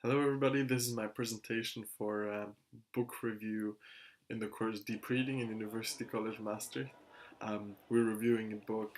Hello everybody, this is my presentation for a book review in the course Deep Reading in University College Maastricht. We're reviewing a book,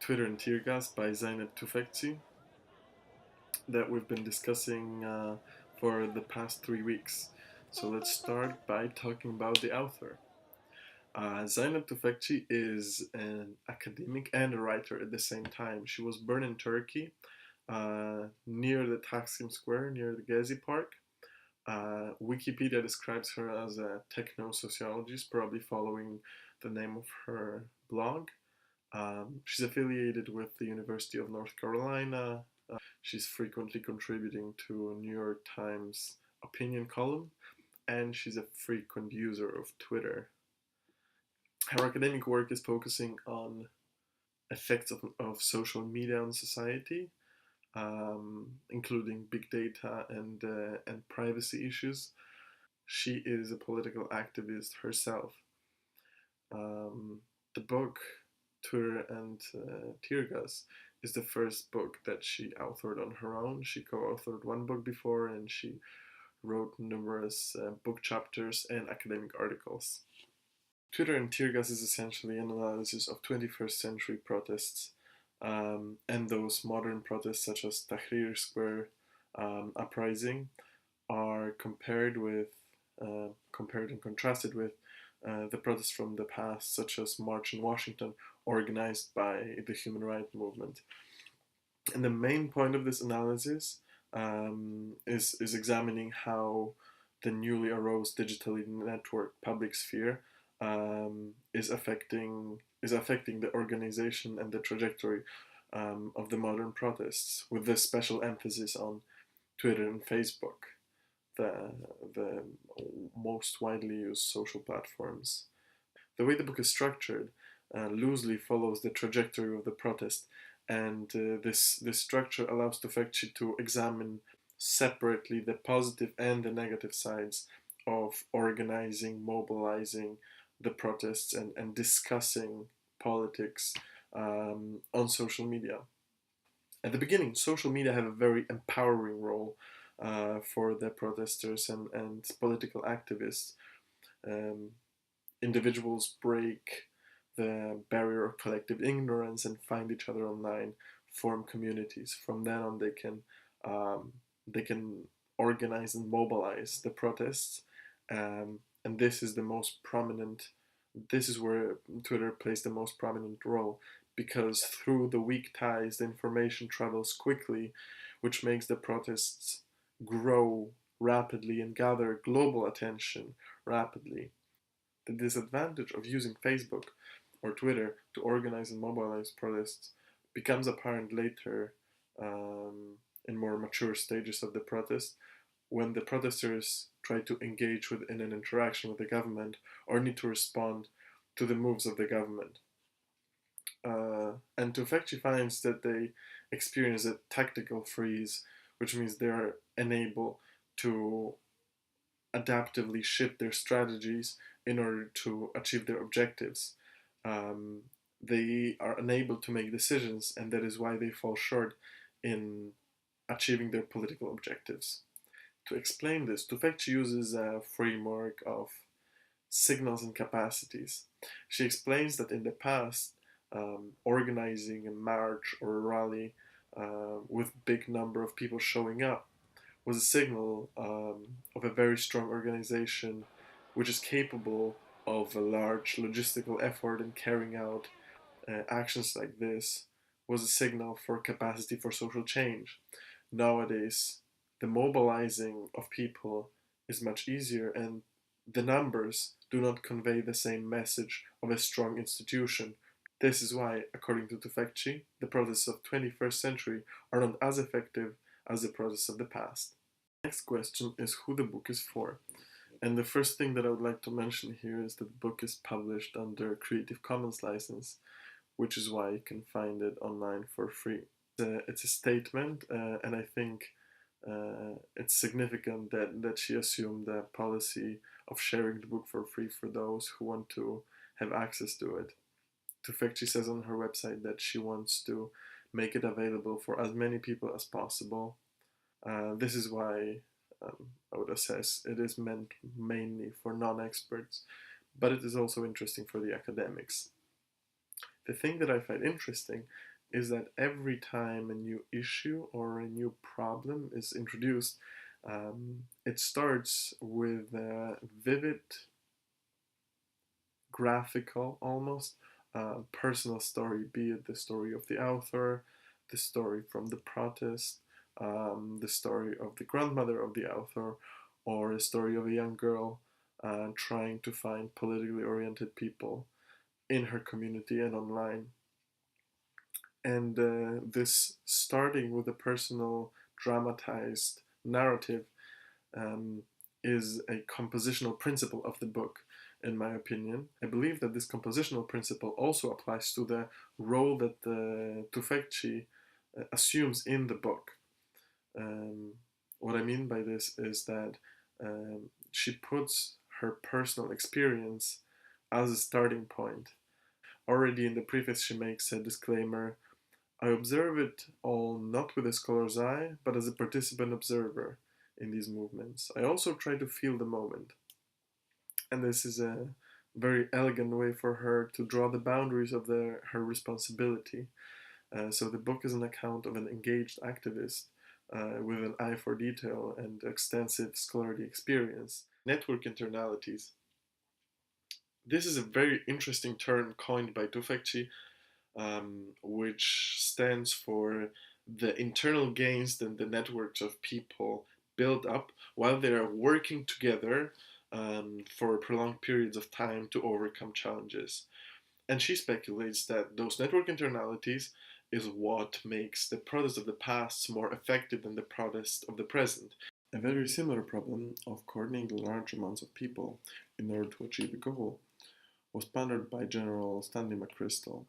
Twitter and Tear Gas by Zeynep Tufekci, that we've been discussing for the past 3 weeks. So let's start by talking about the author. Zeynep Tufekci is an academic and a writer at the same time. She was born in Turkey, near the Taksim Square, near the Gezi Park. Wikipedia describes her as a techno-sociologist, probably following the name of her blog. She's affiliated with the University of North Carolina. She's frequently contributing to New York Times opinion column, and she's a frequent user of Twitter. Her academic work is focusing on effects of social media on society, including big data and privacy issues. She is a political activist herself. The book Twitter and Tear Gas is the first book that she authored on her own. She co-authored one book before, and she wrote numerous book chapters and academic articles. Twitter and Tear Gas is essentially an analysis of 21st century protests, and those modern protests such as Tahrir Square uprising are compared and contrasted with the protests from the past, such as March in Washington, organized by the human rights movement. And the main point of this analysis is examining how the newly arose digitally networked public sphere is affecting the organization and the trajectory of the modern protests, with this special emphasis on Twitter and Facebook, the most widely used social platforms. The way the book is structured loosely follows the trajectory of the protest, and this structure allows Tufekci to examine separately the positive and the negative sides of organizing, mobilizing the protests, and discussing politics on social media. At the beginning, social media have a very empowering role for the protesters and political activists. Um, Individuals break the barrier of collective ignorance and find each other online, form communities. From then on, they can organize and mobilize the protests, and this is the most prominent. This is where Twitter plays the most prominent role, because through the weak ties, the information travels quickly, which makes the protests grow rapidly and gather global attention rapidly. The disadvantage of using Facebook or Twitter to organize and mobilize protests becomes apparent later, in more mature stages of the protest, when the protesters try to engage in an interaction with the government or need to respond to the moves of the government. And Tufekci finds that they experience a tactical freeze, which means they are unable to adaptively shift their strategies in order to achieve their objectives. Um, they are unable to make decisions, and that is why they fall short in achieving their political objectives. To explain this, Tufekci uses a framework of signals and capacities. She explains that in the past, organizing a march or a rally with big number of people showing up was a signal of a very strong organization which is capable of a large logistical effort, and carrying out actions like this was a signal for capacity for social change. Nowadays, the mobilizing of people is much easier, and the numbers do not convey the same message of a strong institution. This is why, according to Tufekci, the protests of 21st century are not as effective as the protests of the past. Next question is who the book is for. And the first thing that I would like to mention here is that the book is published under Creative Commons license, which is why you can find it online for free. It's a statement, and I think it's significant that she assumed the policy of sharing the book for free for those who want to have access to it. Tufekci says on her website that she wants to make it available for as many people as possible. This is why I would assess it is meant mainly for non-experts, but it is also interesting for the academics. The thing that I find interesting is that every time a new issue or a new problem is introduced, it starts with a vivid, graphical, almost personal story, be it the story of the author, the story from the protest, the story of the grandmother of the author, or a story of a young girl trying to find politically oriented people in her community and online. And this starting with a personal, dramatized narrative um, is a compositional principle of the book, in my opinion. I believe that this compositional principle also applies to the role that Tufekci assumes in the book. Um, what I mean by this is that she puts her personal experience as a starting point. Already in the preface, she makes a disclaimer: I observe it all not with a scholar's eye, but as a participant observer in these movements. I also try to feel the moment. And this is a very elegant way for her to draw the boundaries of her responsibility. So the book is an account of an engaged activist with an eye for detail and extensive scholarly experience. Network internalities. This is a very interesting term coined by Tufekci, which stands for the internal gains that the networks of people build up while they are working together for prolonged periods of time to overcome challenges. And she speculates that those network internalities is what makes the protest of the past more effective than the protest of the present. A very similar problem of coordinating large amounts of people in order to achieve a goal was pondered by General Stanley McChrystal.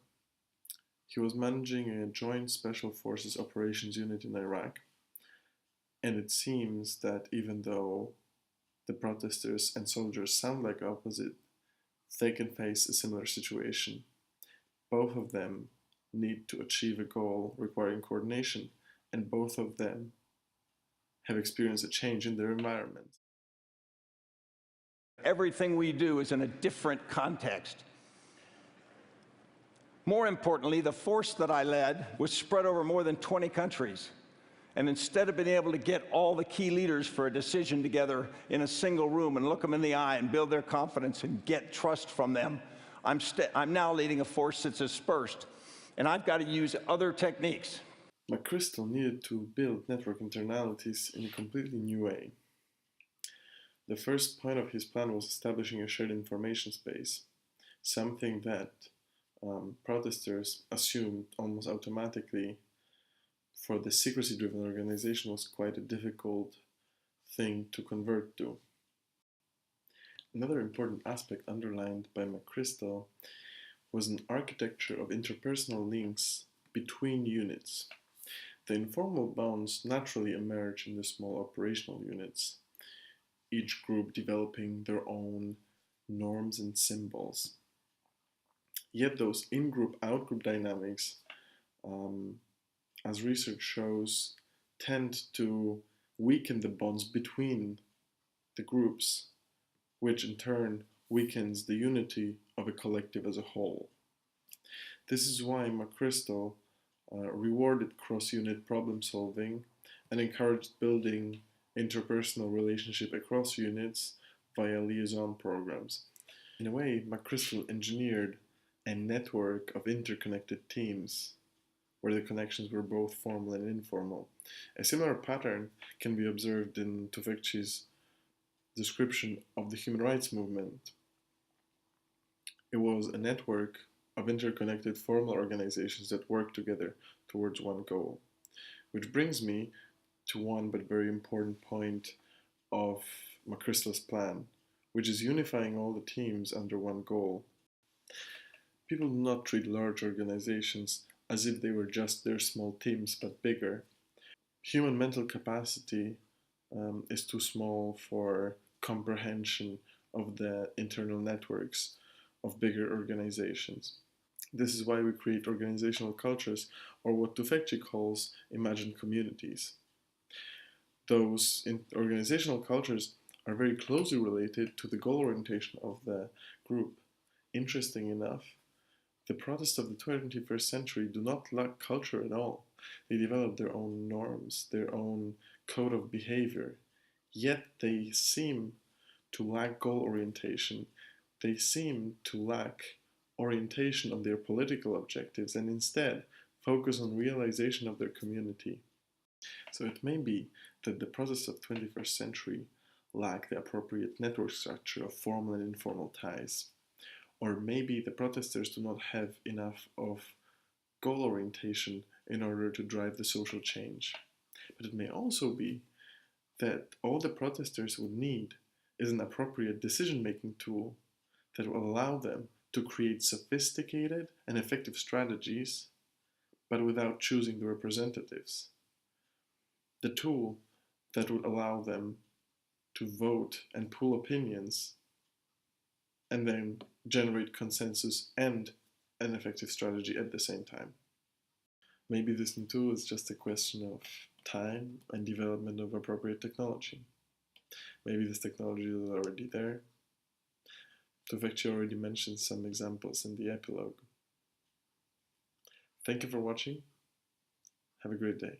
He was managing a joint special forces operations unit in Iraq, and it seems that even though the protesters and soldiers sound like opposite, they can face a similar situation. Both of them need to achieve a goal requiring coordination, and both of them have experienced a change in their environment. Everything we do is in a different context. More importantly, the force that I led was spread over more than 20 countries. And instead of being able to get all the key leaders for a decision together in a single room and look them in the eye and build their confidence and get trust from them, I'm now leading a force that's dispersed. And I've got to use other techniques. McChrystal needed to build network internalities in a completely new way. The first point of his plan was establishing a shared information space, something that protesters assumed almost automatically for the secrecy-driven organization was quite a difficult thing to convert to. Another important aspect underlined by McChrystal was an architecture of interpersonal links between units. The informal bonds naturally emerge in the small operational units, each group developing their own norms and symbols. Yet those in-group-out-group dynamics, as research shows, tend to weaken the bonds between the groups, which in turn weakens the unity of a collective as a whole. This is why McChrystal rewarded cross-unit problem solving and encouraged building interpersonal relationship across units via liaison programs. In a way, McChrystal engineered a network of interconnected teams where the connections were both formal and informal. A similar pattern can be observed in Tufekci's description of the human rights movement. It was a network of interconnected formal organizations that work together towards one goal. Which brings me to one but very important point of McChrystal's plan, which is unifying all the teams under one goal. People do not treat large organizations as if they were just their small teams but bigger. Human mental capacity is too small for comprehension of the internal networks of bigger organizations. This is why we create organizational cultures, or what Tufekci calls imagined communities. Those organizational cultures are very closely related to the goal orientation of the group. Interesting enough, the protests of the 21st century do not lack culture at all. They develop their own norms, their own code of behavior, yet they seem to lack goal orientation. They seem to lack orientation on their political objectives and instead focus on realization of their community. So it may be that the protests of 21st century lack the appropriate network structure of formal and informal ties. Or maybe the protesters do not have enough of goal orientation in order to drive the social change. But it may also be that all the protesters would need is an appropriate decision-making tool that will allow them to create sophisticated and effective strategies, but without choosing the representatives. The tool that would allow them to vote and pool opinions and then generate consensus and an effective strategy at the same time. Maybe this new tool is just a question of time and development of appropriate technology. Maybe this technology is already there. Tufekci already mentioned some examples in the epilogue. Thank you for watching. Have a great day.